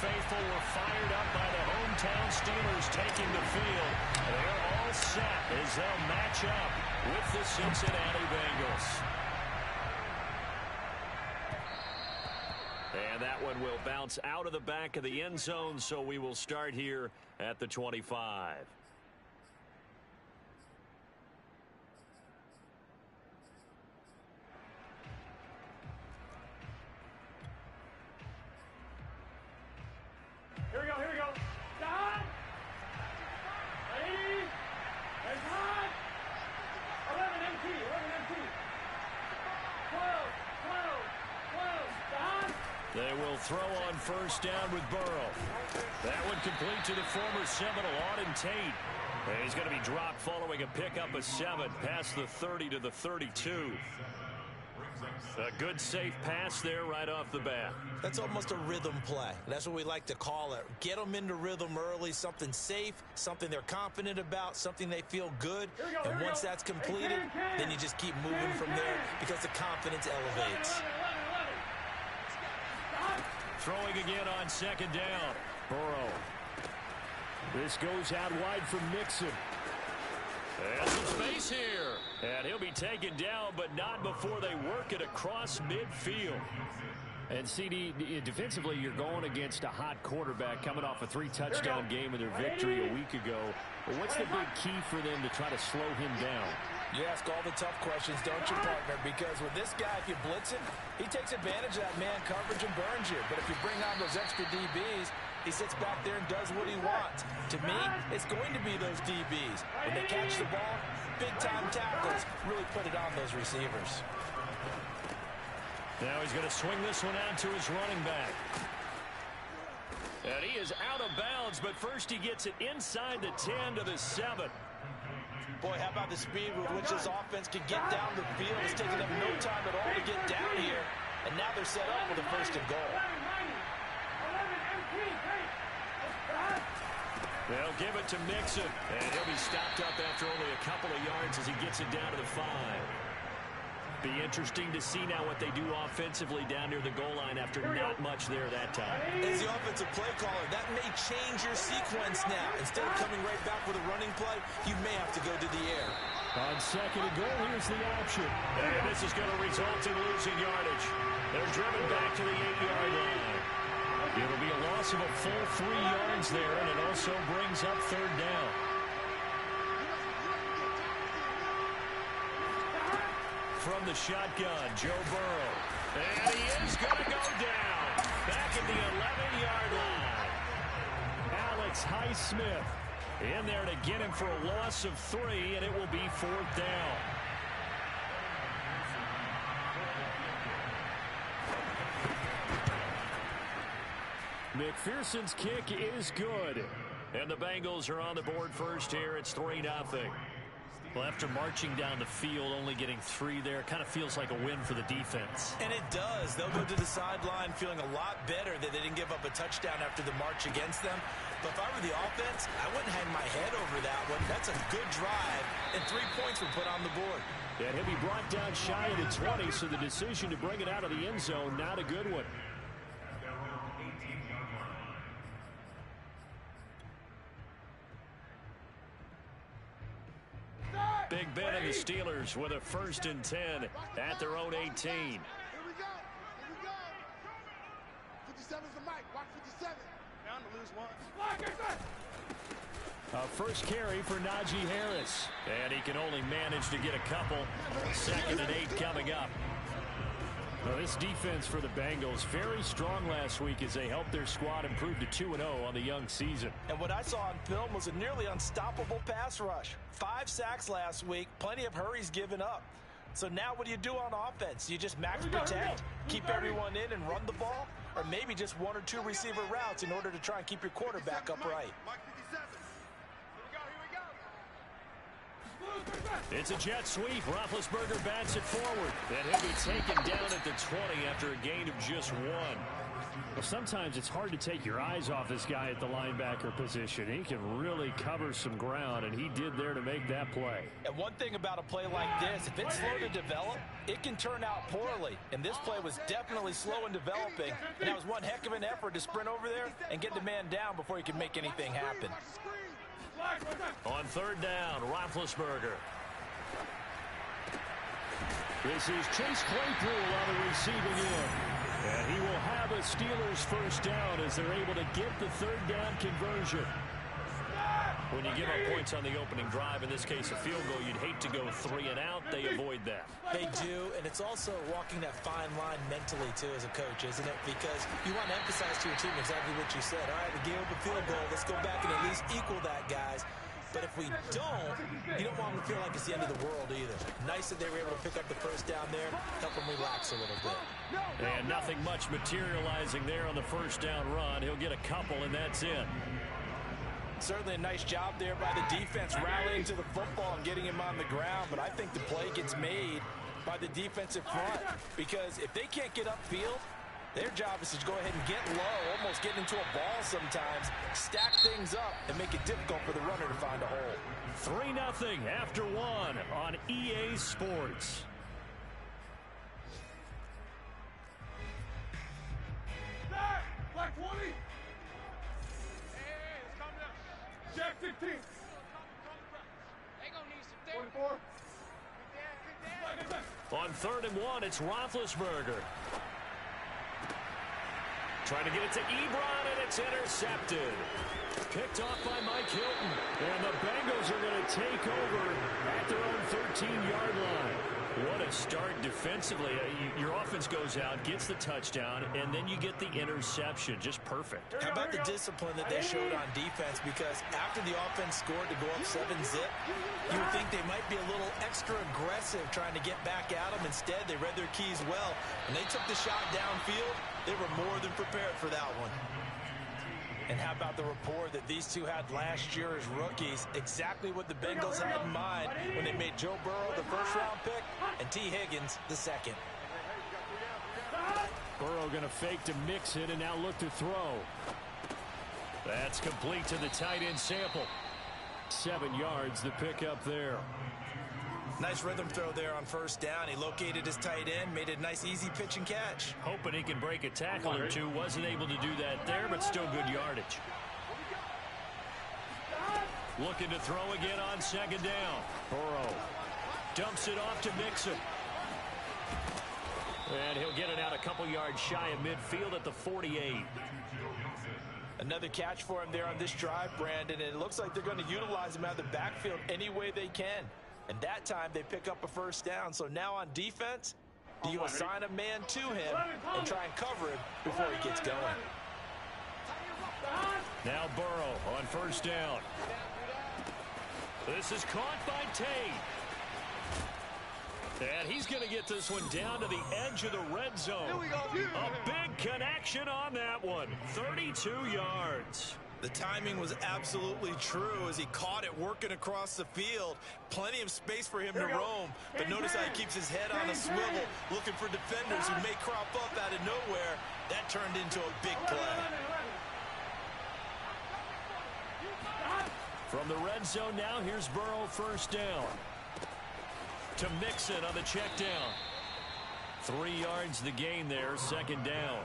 faithful were fired up by the hometown Steelers taking the field. They're all set as they'll match up with the Cincinnati Bengals. And that one will bounce out of the back of the end zone, so we will start here at the 25. Here we go, here we go. Don! Ready? And hot! 11 MT, 11 MT. 12, 12, 12. Don! They will throw on first down with Burrow. That one complete to the former Seminole, Auden Tate. And he's going to be dropped following a pickup of 7 past the 30 to the 32. A good safe pass there right off the bat. That's almost a rhythm play. That's what we like to call it. Get them into rhythm early, something safe, something they're confident about, something they feel good. And once that's completed, then you just keep moving from there because the confidence elevates. Throwing again on second down. Burrow. This goes out wide from Mixon. And some space here. And he'll be taken down, but not before they work it across midfield. And CD, defensively, you're going against a hot quarterback coming off a 3-touchdown game in their victory a week ago. But what's the big key for them to try to slow him down? You ask all the tough questions, don't you, partner? Because with this guy, if you blitz him, he takes advantage of that man coverage and burns you. But if you bring on those extra DBs, he sits back there and does what he wants. To me, it's going to be those DBs. When they catch the ball, big-time tackles really put it on those receivers. Now he's going to swing this one out to his running back. And he is out of bounds, but first he gets it inside the 10 to the 7. Boy, how about the speed with which this offense can get down the field? It's taking them no time at all to get down here. And now they're set up with a first and goal. They'll give it to Mixon. And he'll be stopped up after only a couple of yards as he gets it down to the 5. Be interesting to see now what they do offensively down near the goal line after not much there that time. As the offensive play caller, that may change your sequence now. Instead of coming right back with a running play, you may have to go to the air. On second and goal, here's the option. And this is going to result in losing yardage. They're driven back to the 8-yard line. It'll be a loss of a full 3 yards there, and it also brings up third down. From the shotgun, Joe Burrow. And he is going to go down. Back at the 11-yard line. Alex Highsmith in there to get him for a loss of 3, and it will be fourth down. McPherson's kick is good. And the Bengals are on the board first here. It's 3-0. Well, after marching down the field, only getting 3 there, kind of feels like a win for the defense. And it does. They'll go to the sideline feeling a lot better that they didn't give up a touchdown after the march against them. But if I were the offense, I wouldn't hang my head over that one. That's a good drive, and 3 points were put on the board. And he'll be brought down shy of the 20, so the decision to bring it out of the end zone, not a good one. Big Ben and the Steelers with a 1st and 10 at their own 18. Here we go. 57's the mic. Watch 57. Down to lose 1. A first carry for Najee Harris. And he can only manage to get a couple. 2nd and 8 coming up. Well, this defense for the Bengals, very strong last week as they helped their squad improve to 2-0 on the young season. And what I saw on film was a nearly unstoppable pass rush. 5 sacks last week, plenty of hurries given up. So now what do you do on offense? You just max protect, keep everyone in and run the ball? Or maybe just 1 or 2 receiver routes in order to try and keep your quarterback upright? It's a jet sweep. Roethlisberger bats it forward. And he'll be taken down at the 20 after a gain of just 1. Well, sometimes it's hard to take your eyes off this guy at the linebacker position. He can really cover some ground, and he did there to make that play. And one thing about a play like this, if it's slow to develop, it can turn out poorly. And this play was definitely slow in developing. And that was one heck of an effort to sprint over there and get the man down before he could make anything happen. On third down, Roethlisberger. This is Chase Claypool on the receiving end. And he will have a Steelers first down as they're able to get the third down conversion. When you give up points on the opening drive, in this case a field goal, you'd hate to go 3 and out. They avoid that. They do, and it's also walking that fine line mentally, too, as a coach, isn't it? Because you want to emphasize to your team exactly what you said. All right, we gave up a field goal. Let's go back and at least equal that, guys. But if we don't, you don't want them to feel like it's the end of the world either. Nice that they were able to pick up the first down there, help them relax a little bit. And nothing much materializing there on the first down run. He'll get a couple, and that's it. Certainly a nice job there by the defense rallying to the football and getting him on the ground. But I think the play gets made by the defensive front. Because if they can't get upfield, their job is to go ahead and get low, almost get into a ball sometimes, stack things up, and make it difficult for the runner to find a hole. 3-0 after 1 on EA Sports. Black 20. Jack 15. 24. On 3rd and 1, it's Roethlisberger. Trying to get it to Ebron, and it's intercepted. Picked off by Mike Hilton. And the Bengals are going to take over at their own 13-yard line. What a start defensively. Your offense goes out, gets the touchdown, and then you get the interception. Just perfect. How about the discipline that they showed on defense? Because after the offense scored to go up 7-zip, you would think they might be a little extra aggressive trying to get back at them. Instead, they read their keys well. When they took the shot downfield, they were more than prepared for that one. And how about the rapport that these two had last year as rookies? Exactly what the Bengals had in mind when they made Joe Burrow the first-round pick and T. Higgins the second. Burrow going to fake to mix it and now look to throw. That's complete to the tight end Sample. 7 yards the pickup there. Nice rhythm throw there on first down. He located his tight end, made a nice easy pitch and catch. Hoping he can break a tackle or two. Wasn't able to do that there, but still good yardage. Looking to throw again on 2nd down. Burrow dumps it off to Mixon. And he'll get it out a couple yards shy of midfield at the 48. Another catch for him there on this drive, Brandon, and it looks like they're going to utilize him out of the backfield any way they can. And that time they pick up a first down. So now on defense, do you assign a man to him and try and cover him before he gets going? Now Burrow on first down. This is caught by Tate. And he's going to get this one down to the edge of the red zone. A big connection on that one. 32 yards. The timing was absolutely true as he caught it working across the field. Plenty of space for him to roam. But notice how he keeps his head on a swivel, looking for defenders who may crop up out of nowhere. That turned into a big play. From the red zone now, here's Burrow first down. To Mixon on the check down. 3 yards the gain there, 2nd down.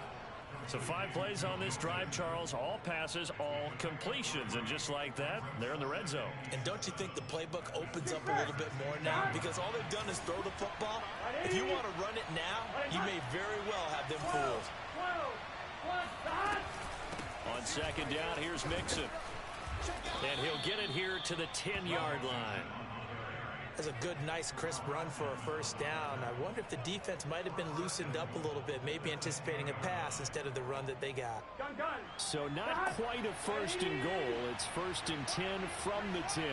So 5 plays on this drive, Charles. All passes, all completions. And just like that, they're in the red zone. And don't you think the playbook opens up a little bit more now? Because all they've done is throw the football. If you want to run it now, you may very well have them fooled. On 2nd down, here's Mixon. And he'll get it here to the 10-yard line. That's a good, nice, crisp run for a first down. I wonder if the defense might have been loosened up a little bit, maybe anticipating a pass instead of the run that they got. So not quite a 1st and goal. It's 1st and 10 from the 10.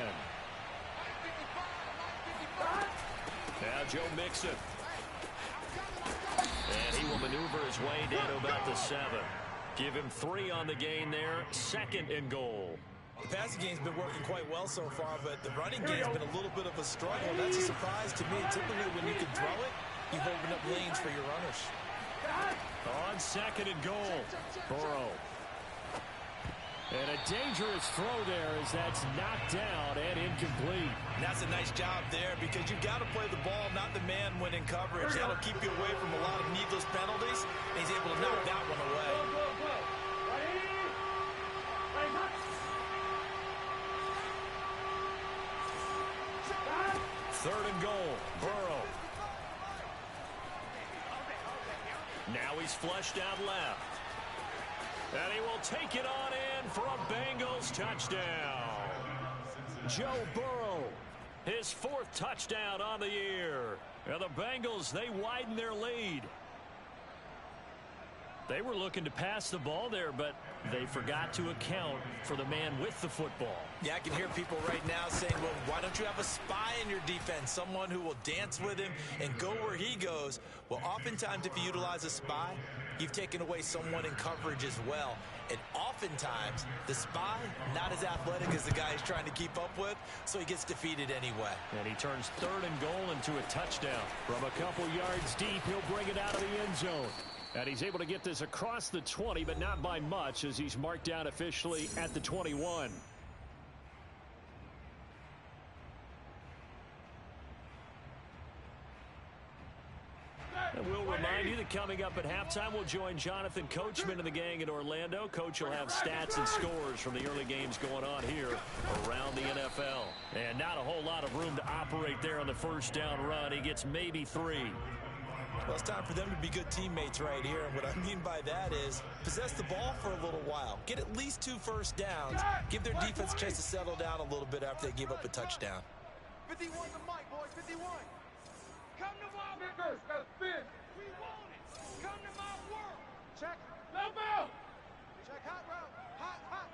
Now Joe Mixon. And he will maneuver his way down to about the 7. Give him 3 on the gain there. 2nd and goal. The passing game's been working quite well so far, but the running game's been a little bit of a struggle. That's a surprise to me. Typically, when you can throw it, you've opened up lanes for your runners. On second and goal, Burrow. And a dangerous throw there as that's knocked down and incomplete. And that's a nice job there because you've got to play the ball, not the man when in coverage. That'll keep you away from a lot of needless penalties. And he's able to knock that one away. Third and goal, Burrow. Now he's flushed out left. And he will take it on in for a Bengals touchdown. Joe Burrow, his 4th touchdown on the year. And the Bengals, they widen their lead. They were looking to pass the ball there, but they forgot to account for the man with the football. Yeah, I can hear people right now saying, well, why don't you have a spy in your defense, someone who will dance with him and go where he goes? Well, oftentimes if you utilize a spy, you've taken away someone in coverage as well. And oftentimes, the spy, not as athletic as the guy he's trying to keep up with, so he gets defeated anyway. And he turns 3rd and goal into a touchdown. From a couple yards deep, he'll bring it out of the end zone. And he's able to get this across the 20, but not by much, as he's marked down officially at the 21. And we'll remind you that coming up at halftime, we'll join Jonathan Coachman and the gang in Orlando. Coach will have stats and scores from the early games going on here around the NFL. And not a whole lot of room to operate there on the first down run. He gets maybe 3. Well, it's time for them to be good teammates right here. And what I mean by that is possess the ball for a little while. Get at least 2 first downs. Give their defense a chance to settle down a little bit after they give up a touchdown. 51 to Mike, boys, 51. Come to my work. Got spin. We want it. Come to my work. Check. No bell. Check hot route. Hot, hot.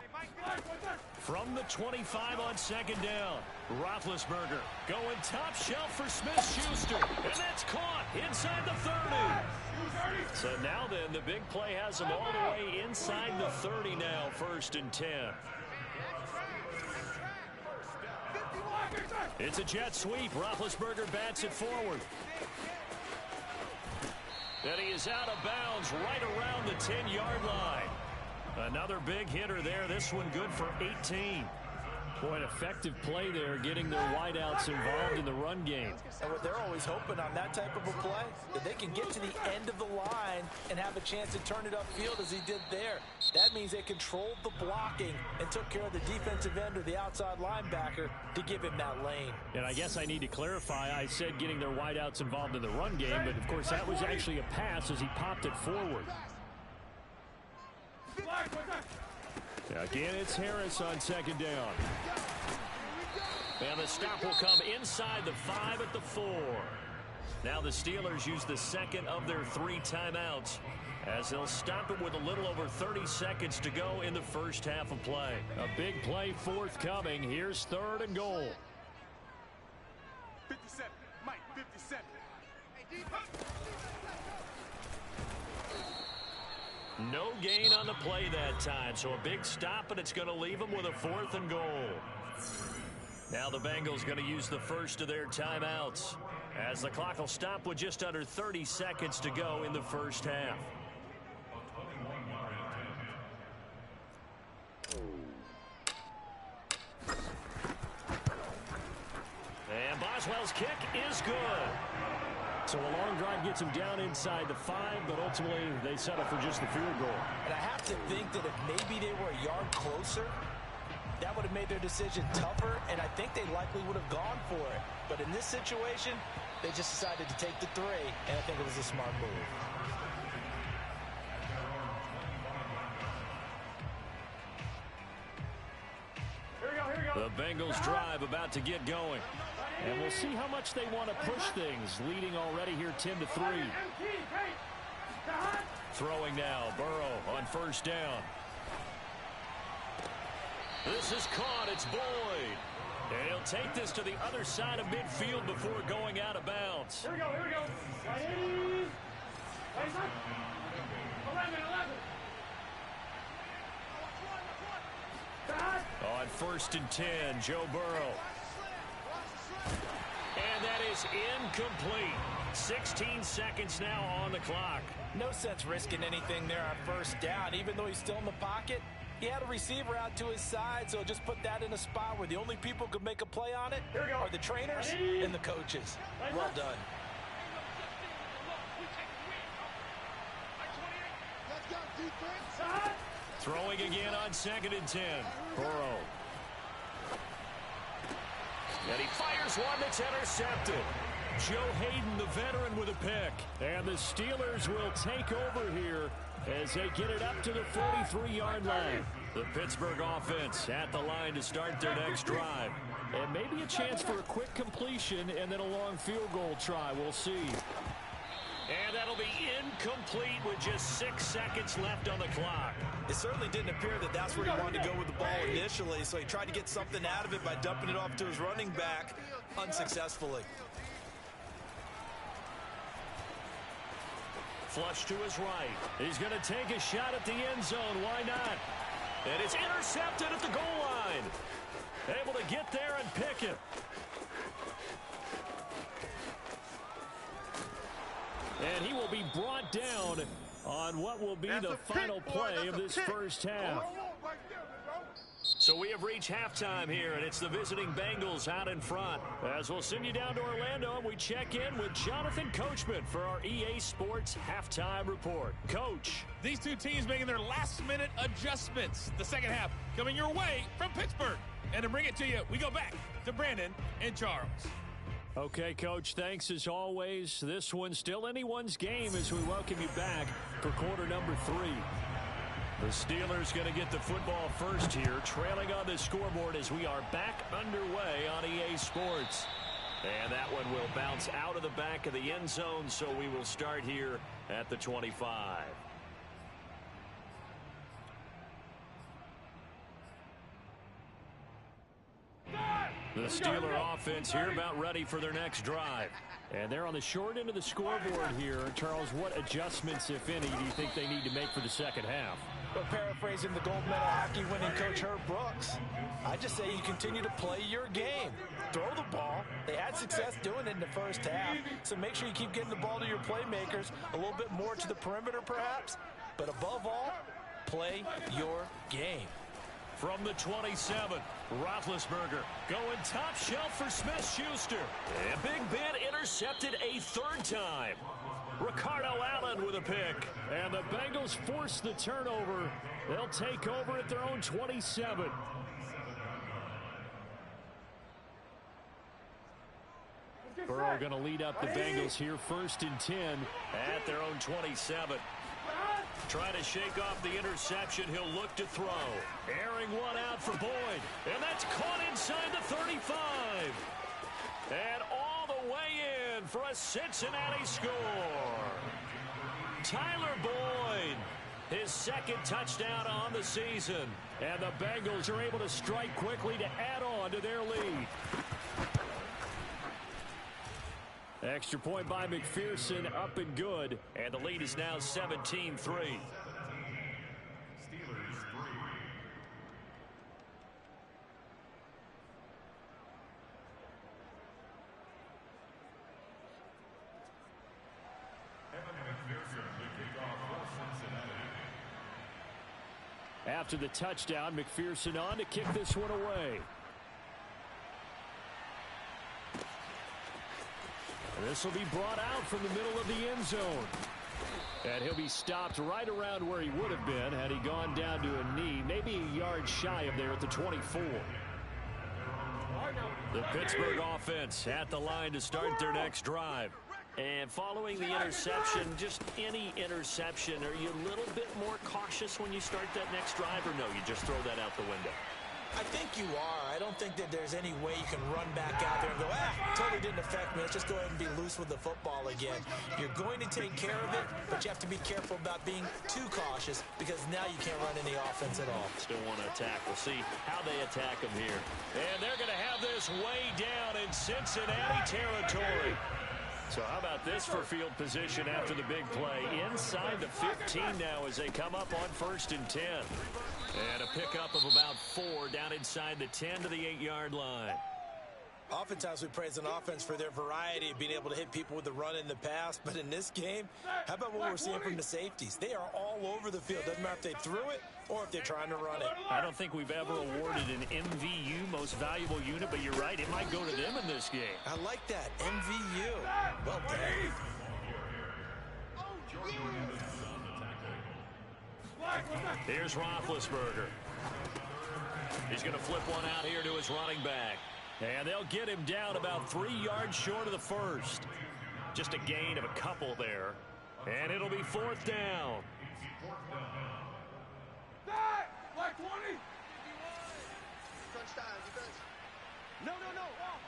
Hey, Mike, what's that? From the 25 on second down, Roethlisberger going top shelf for Smith-Schuster. And that's caught inside the 30. So now then, the big play has him all the way inside the 30 now, 1st and 10. It's a jet sweep. Roethlisberger bats it forward. And he is out of bounds right around the 10-yard line. Another big hitter there. This one good for 18. Boy, an effective play there, getting their wideouts involved in the run game. And what they're always hoping on that type of a play, that they can get to the end of the line and have a chance to turn it upfield as he did there. That means they controlled the blocking and took care of the defensive end or the outside linebacker to give him that lane. And I guess I need to clarify, I said getting their wideouts involved in the run game, but of course that was actually a pass as he popped it forward. Again, it's Harris on second down. And the stop will come inside the 5 at the 4. Now the Steelers use the 2nd of their 3 timeouts as they'll stop it with a little over 30 seconds to go in the first half of play. A big play forthcoming. Here's 3rd and goal. 57. Mike, 57. No gain on the play that time, so a big stop, and it's going to leave them with a 4th and goal. Now the Bengals going to use the first of their timeouts as the clock will stop with just under 30 seconds to go in the first half. And Boswell's kick is good. So a long drive gets him down inside the 5, but ultimately they settle for just the field goal. And I have to think that if maybe they were a yard closer, that would have made their decision tougher, and I think they likely would have gone for it. But in this situation, they just decided to take the 3, and I think it was a smart move. The Bengals drive about to get going. And we'll see how much they want to push things, leading already here 10-3. Throwing now, Burrow on first down. This is caught, it's Boyd. And he'll take this to the other side of midfield before going out of bounds. Here we go, here we go. 11. On 1st and 10, Joe Burrow. And that is incomplete. 16 seconds now on the clock. No sense risking anything there on first down. Even though he's still in the pocket, he had a receiver out to his side, so just put that in a spot where the only people who could make a play on it are the trainers and the coaches. Well done. Throwing again on 2nd and 10. Burrow. And he fires one that's intercepted. Joe Hayden, the veteran, with a pick. And the Steelers will take over here as they get it up to the 43-yard line. The Pittsburgh offense at the line to start their next drive. And maybe a chance for a quick completion and then a long field goal try. We'll see. And that'll be incomplete with just 6 seconds left on the clock. It certainly didn't appear that that's where he wanted to go with the ball initially, so he tried to get something out of it by dumping it off to his running back unsuccessfully. Flush to his right. He's going to take a shot at the end zone. Why not? And it's intercepted at the goal line. Able to get there and pick it. And he will be brought down on what will be the final play of this first half. So we have reached halftime here, and it's the visiting Bengals out in front. As we'll send you down to Orlando, and we check in with Jonathan Coachman for our EA Sports Halftime Report. Coach. These two teams making their last-minute adjustments. The second half coming your way from Pittsburgh. And to bring it to you, we go back to Brandon and Charles. Okay, Coach, thanks as always. This one's still anyone's game as we welcome you back for quarter number 3. The Steelers going to get the football first here, trailing on the scoreboard as we are back underway on EA Sports. And that one will bounce out of the back of the end zone, so we will start here at the 25. The Steeler offense here about ready for their next drive. And they're on the short end of the scoreboard here. Charles, what adjustments, if any, do you think they need to make for the second half? Well, paraphrasing the gold medal hockey winning coach Herb Brooks, I just say you continue to play your game. Throw the ball. They had success doing it in the first half, so make sure you keep getting the ball to your playmakers, a little bit more to the perimeter perhaps, but above all, play your game. From the 27, Roethlisberger going top shelf for Smith-Schuster. And Big Ben intercepted a third time. Ricardo Allen with a pick. And the Bengals force the turnover. They'll take over at their own 27. Burrow going to lead up the Bengals here, 1st and 10 at their own 27. Trying to shake off the interception. He'll look to throw. Airing one out for Boyd. And that's caught inside the 35. And all the way in for a Cincinnati score. Tyler Boyd, his 2nd touchdown on the season. And the Bengals are able to strike quickly to add on to their lead. Extra point by McPherson, up and good. And the lead is now 17-3. After the touchdown, McPherson on to kick this one away. This will be brought out from the middle of the end zone. And he'll be stopped right around where he would have been had he gone down to a knee, maybe a yard shy of there at the 24. The Pittsburgh offense at the line to start their next drive. And following the interception, just any interception, are you a little bit more cautious when you start that next drive, or no, you just throw that out the window? I think you are. I don't think that there's any way you can run back out there and go, totally didn't affect me. Let's just go ahead and be loose with the football again. You're going to take care of it, but you have to be careful about being too cautious because now you can't run any offense at all. Still want to attack. We'll see how they attack them here. And they're going to have this way down in Cincinnati territory. So how about this for field position after the big play? Inside the 15 now as they come up on 1st and 10. And a pickup of about 4 down inside the 10 to the 8-yard line. Oftentimes we praise an offense for their variety of being able to hit people with the run in the pass, but in this game, how about what we're seeing from the safeties? They are all over the field. Doesn't matter if they threw it or if they're trying to run it. I don't think we've ever awarded an MVU, most valuable unit, but you're right, it might go to them in this game. I like that, MVU. Well done. Here's Roethlisberger. He's going to flip one out here to his running back. And they'll get him down about 3 yards short of the first. Just a gain of a couple there. And it'll be 4th down. Like 20. Touchdown, defense. No. Off.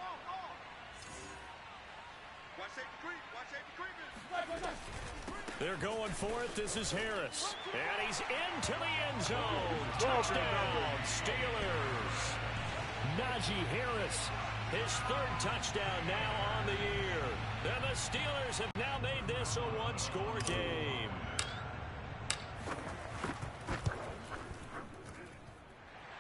Watch safety creep. They're going for it. This is Harris. And he's into the end zone. Touchdown, Steelers. Najee Harris, his 3rd touchdown now on the year. And the Steelers have now made this a one-score game.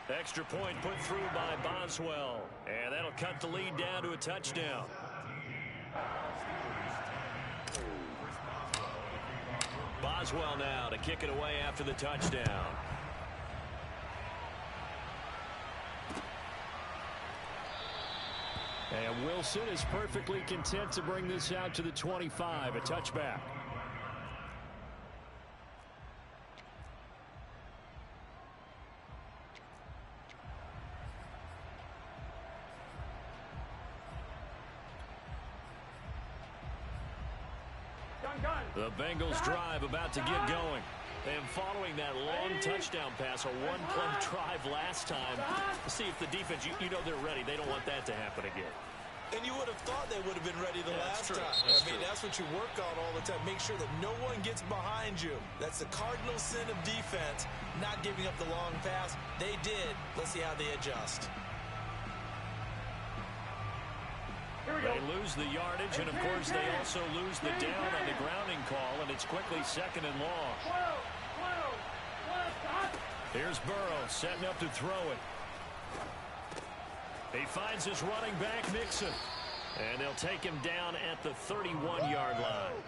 Extra point put through by Boswell. And that'll cut the lead down to a touchdown. Boswell now to kick it away after the touchdown. And Wilson is perfectly content to bring this out to the 25, a touchback. The Bengals drive about to get going. And following that long touchdown pass, a one-play drive last time, see if the defense, you know they're ready. They don't want that to happen again. And you would have thought they would have been ready the last time. That's what you work on all the time. Make sure that no one gets behind you. That's the cardinal sin of defense, not giving up the long pass. They did. Let's see how they adjust. They lose the yardage, and, of course, they also lose the down on the grounding call, and it's quickly 2nd and long. Here's Burrow setting up to throw it. He finds his running back, Mixon, and they'll take him down at the 31-yard line.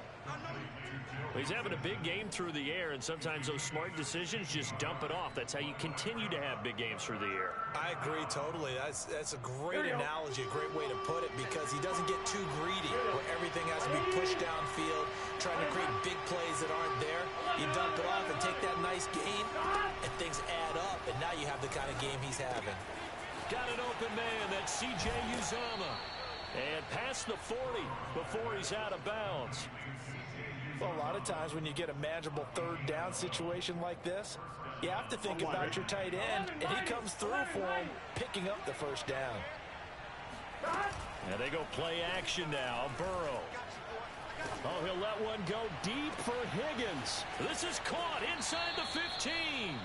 He's having a big game through the air, and sometimes those smart decisions just dump it off. That's how you continue to have big games through the air. I agree totally. That's a great analogy, a great way to put it, because he doesn't get too greedy where everything has to be pushed downfield, trying to create big plays that aren't there. You dump it off and take that nice gain, and things add up, and now you have the kind of game he's having. Got an open man. That's C.J. Uzomah. And past the 40 before he's out of bounds. Well, a lot of times when you get a manageable 3rd down situation like this, you have to think about your tight end, and he comes through for him, picking up the 1st down. And they go play action now. Burrow. Oh, he'll let one go deep for Higgins. This is caught inside the 15.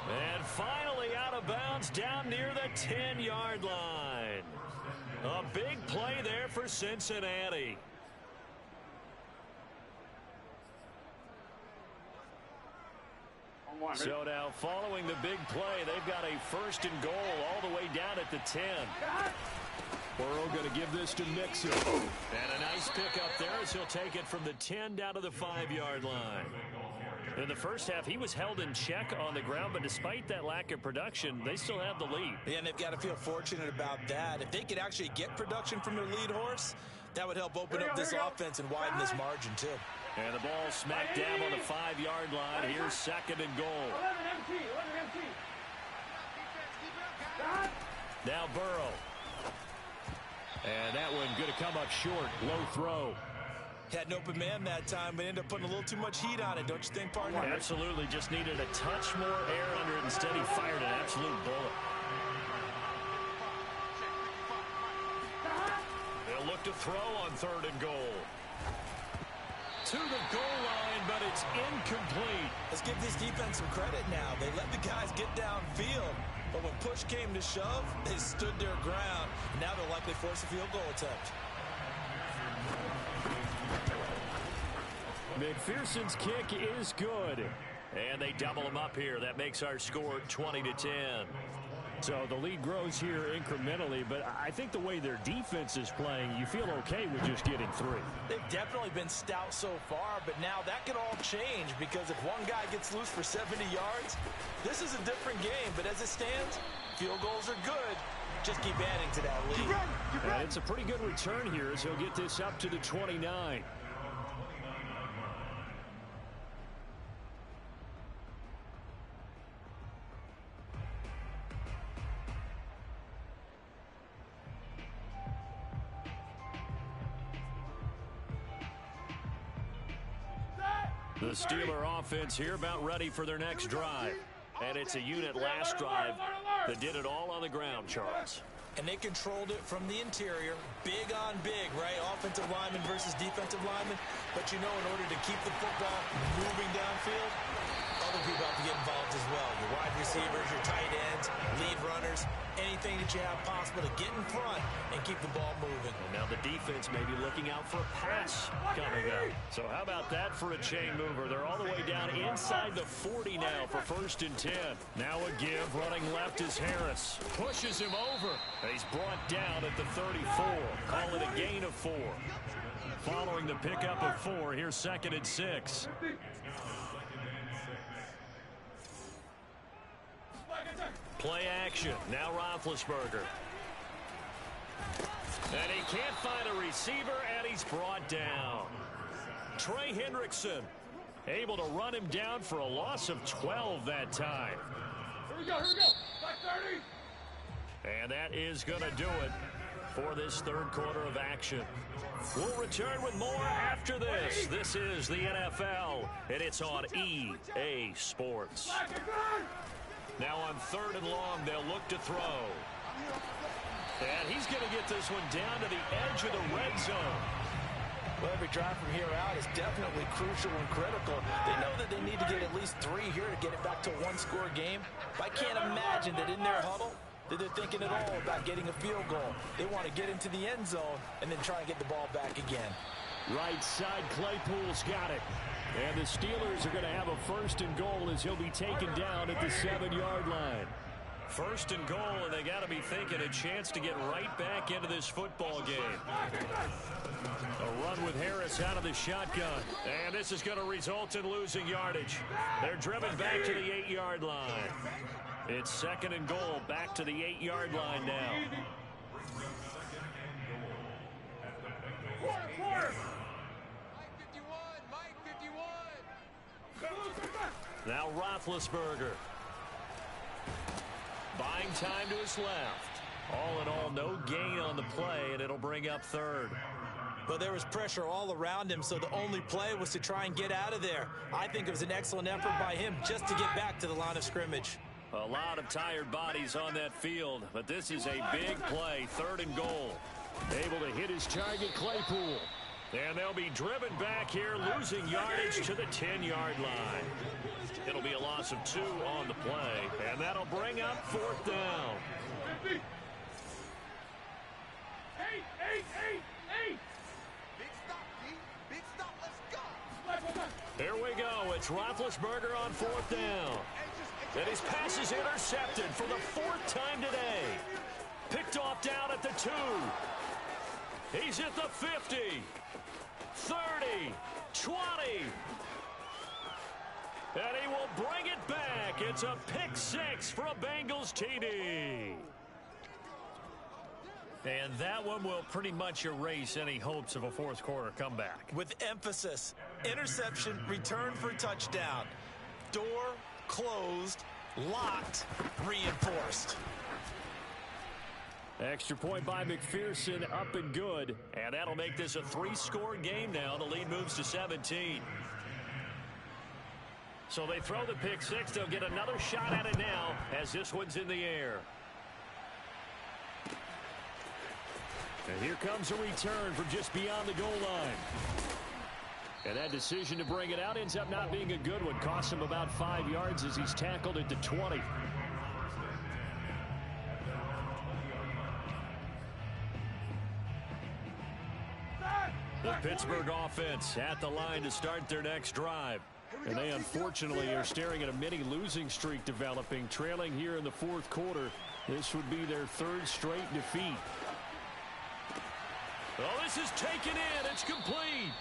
And finally out of bounds down near the 10-yard line. A big play there for Cincinnati. So now following the big play, they've got a 1st and goal all the way down at the 10. Burrow going to give this to Mixon. And a nice pickup there as he'll take it from the 10 down to the 5-yard line. In the first half, he was held in check on the ground, but despite that lack of production, they still have the lead. Yeah, and they've got to feel fortunate about that. If they could actually get production from their lead horse, that would help open up this offense and widen this margin, too. And the ball smacked down on the 5-yard line. Here's 2nd and goal. Now Burrow. And that one going to come up short. Low throw. Had an open man that time, but ended up putting a little too much heat on it, don't you think, partner? Absolutely. Just needed a touch more air under it. Instead, he fired an absolute bullet. They'll look to throw on 3rd and goal. To the goal line, but it's incomplete. Let's give this defense some credit now. They let the guys get downfield, but when push came to shove, they stood their ground. Now they'll likely force a field goal attempt. McPherson's kick is good. And they double him up here. That makes our score 20-10. So the lead grows here incrementally, but I think the way their defense is playing, you feel okay with just getting 3. They've definitely been stout so far, but now that could all change because if one guy gets loose for 70 yards, this is a different game. But as it stands, field goals are good. Just keep adding to that lead. And it's a pretty good return here as he'll get this up to the 29. The Steeler offense here about ready for their next drive. And it's a unit last drive that did it all on the ground, Charles. And they controlled it from the interior. Big on big, right? Offensive lineman versus defensive lineman. But you know, in order to keep the football moving downfield, other people have to get involved as well. Your wide receivers, your tight ends, lead runners, anything that you have possible to get in front and keep the ball moving. And now the defense may be looking out for a pass coming up. So how about that for a chain mover? They're all the way down inside the 40 now for 1st and 10. Now a give. Running left is Harris. Pushes him over. He's brought down at the 34. Call it a gain of 4. Following the pickup of 4, here's 2nd and 6. Play action. Now Roethlisberger. And he can't find a receiver, and he's brought down. Trey Hendrickson able to run him down for a loss of 12 that time. Here we go. Back 30. And that is going to do it for this 3rd quarter of action. We'll return with more after this. This is the NFL, and it's on EA Sports. Now on 3rd and long, they'll look to throw. And he's going to get this one down to the edge of the red zone. Well, every drive from here out is definitely crucial and critical. They know that they need to get at least 3 here to get it back to a 1-score game. But I can't imagine that in their huddle that they're thinking at all about getting a field goal. They want to get into the end zone and then try and get the ball back again. Right side, Claypool's got it. And the Steelers are going to have a 1st and goal as he'll be taken down at the 7-yard line. 1st and goal, and they got to be thinking a chance to get right back into this football game. A run with Harris out of the shotgun. And this is going to result in losing yardage. They're driven back to the 8-yard line. It's 2nd and goal, back to the 8-yard line now. Now Roethlisberger. Buying time to his left. All in all, no gain on the play, and it'll bring up 3rd. But there was pressure all around him, so the only play was to try and get out of there. I think it was an excellent effort by him just to get back to the line of scrimmage. A lot of tired bodies on that field, but this is a big play, 3rd and goal. Able to hit his target, Claypool. And they'll be driven back here, losing yardage to the 10-yard line. It'll be a loss of 2 on the play, and that'll bring up 4th down. 50. 8. Big stop, D. Big stop. Let's go. Here we go. It's Roethlisberger on 4th down. And his pass is intercepted for the 4th time today. Picked off down at the 2. He's at the 50. 30. 20. And he will bring it back. It's a pick 6 for a Bengals TD. And that one will pretty much erase any hopes of a 4th quarter comeback. With emphasis, interception, return for touchdown. Door closed, locked, reinforced. Extra point by McPherson, up and good. And that'll make this a 3-score game now. The lead moves to 17. So they throw the pick 6. They'll get another shot at it now as this one's in the air. And here comes a return from just beyond the goal line. And that decision to bring it out ends up not being a good one. Costs him about 5 yards as he's tackled at the 20. The Pittsburgh offense at the line to start their next drive. And they unfortunately are staring at a mini losing streak developing, trailing here in the 4th quarter This would be their third straight defeat. Oh, this is taken in. It's complete.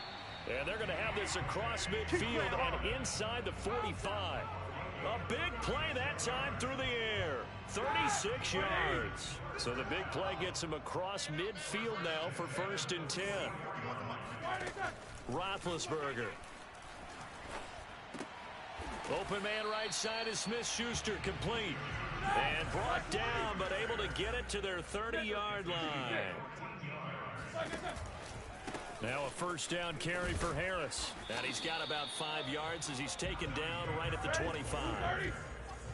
And they're going to have this across midfield and inside the 45. A big play that time through the air. 36 yards. So the big play gets him across midfield now for 1st and 10. Roethlisberger. Open man right side is Smith-Schuster, complete. And brought down, but able to get it to their 30-yard line. Now a 1st down carry for Harris. And he's got about 5 yards as he's taken down right at the 25.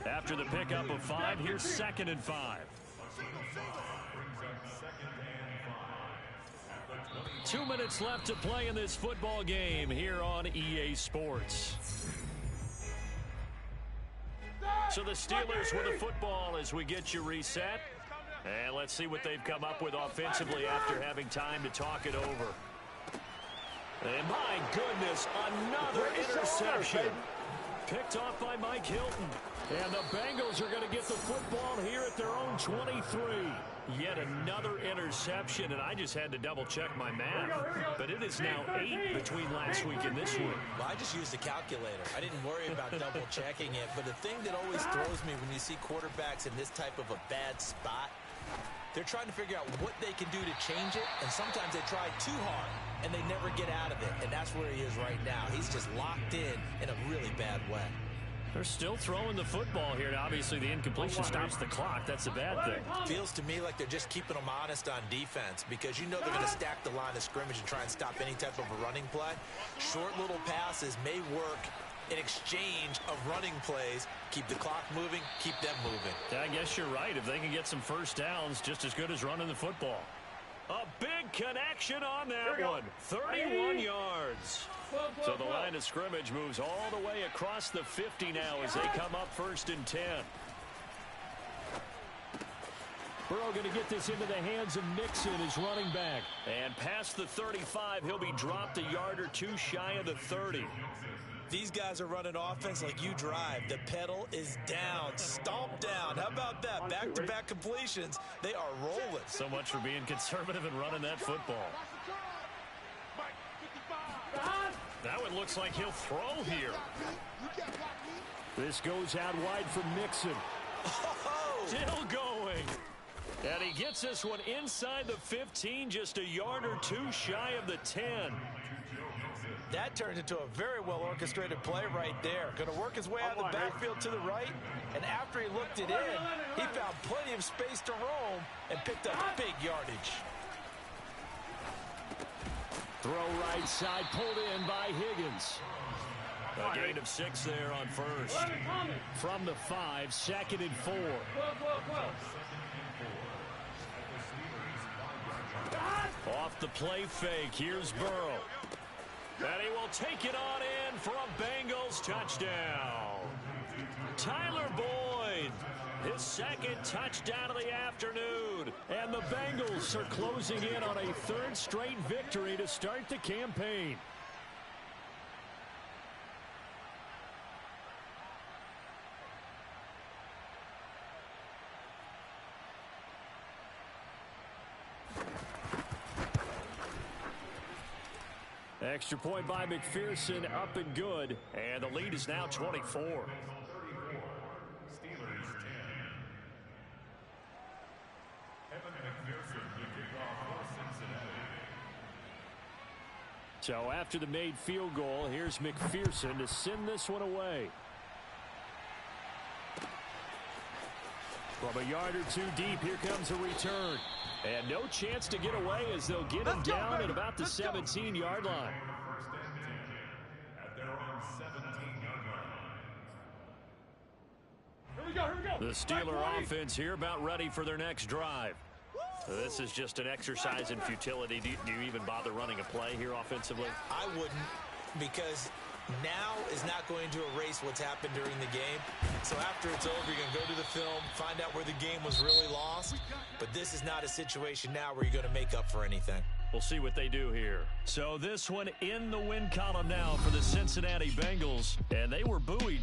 After the pickup of 5, here's 2nd and 5. 2 minutes left to play in this football game here on EA Sports. So the Steelers with the football as we get you reset. And let's see what they've come up with offensively after having time to talk it over. And my goodness, another interception. Picked off by Mike Hilton. And the Bengals are going to get the football here at their own 23. Yet another interception, and I just had to double-check my math. But it is now 8 between last week and this week. Well, I just used a calculator. I didn't worry about double-checking it. But the thing that always throws me when you see quarterbacks in this type of a bad spot, they're trying to figure out what they can do to change it, and sometimes they try too hard, and they never get out of it. And that's where he is right now. He's just locked in a really bad way. They're still throwing the football here. Now, obviously, the incompletion stops the clock. That's a bad thing. Feels to me like they're just keeping them honest on defense because you know they're going to stack the line of scrimmage and try and stop any type of a running play. Short little passes may work in exchange of running plays. Keep the clock moving, keep them moving. I guess you're right. If they can get some 1st downs, just as good as running the football. A big connection on that one. 31 yards. So the line of scrimmage moves all the way across the 50 now as they come up 1st and 10. Burrow going to get this into the hands of Mixon, his running back. And past the 35, he'll be dropped a yard or 2 shy of the 30. These guys are running offense like you drive. The pedal is down, stomp down. How about that? Back-to-back completions. They are rolling. So much for being conservative and running that football. That one looks like he'll throw here. This goes out wide for Mixon. Still going. And he gets this one inside the 15, just a yard or 2 shy of the 10. That turned into a very well-orchestrated play right there. Going to work his way out of the backfield to the right, and after he looked it in, he found plenty of space to roam and picked up big yardage. Throw right side, pulled in by Higgins. A gain of 6 there on 1st. From the 5, 2nd and 4. Off the play fake, here's Burrow. And he will take it on in for a Bengals touchdown. Tyler Boyd, his 2nd touchdown of the afternoon. And the Bengals are closing in on a 3rd straight victory to start the campaign. Extra point by McPherson, up and good. And the lead is now 24. So after the made field goal, here's McPherson to send this one away. From a yard or 2 deep, here comes a return. And no chance to get away as they'll get him down at about the 17-yard line. Here we go. The Steeler offense here about ready for their next drive. This is just an exercise in futility. Do you even bother running a play here offensively? I wouldn't, because now is not going to erase what's happened during the game. So after it's over, you're going to go to the film, find out where the game was really lost. But this is not a situation now where you're going to make up for anything. We'll see what they do here. So this one in the win column now for the Cincinnati Bengals, and they were buoyed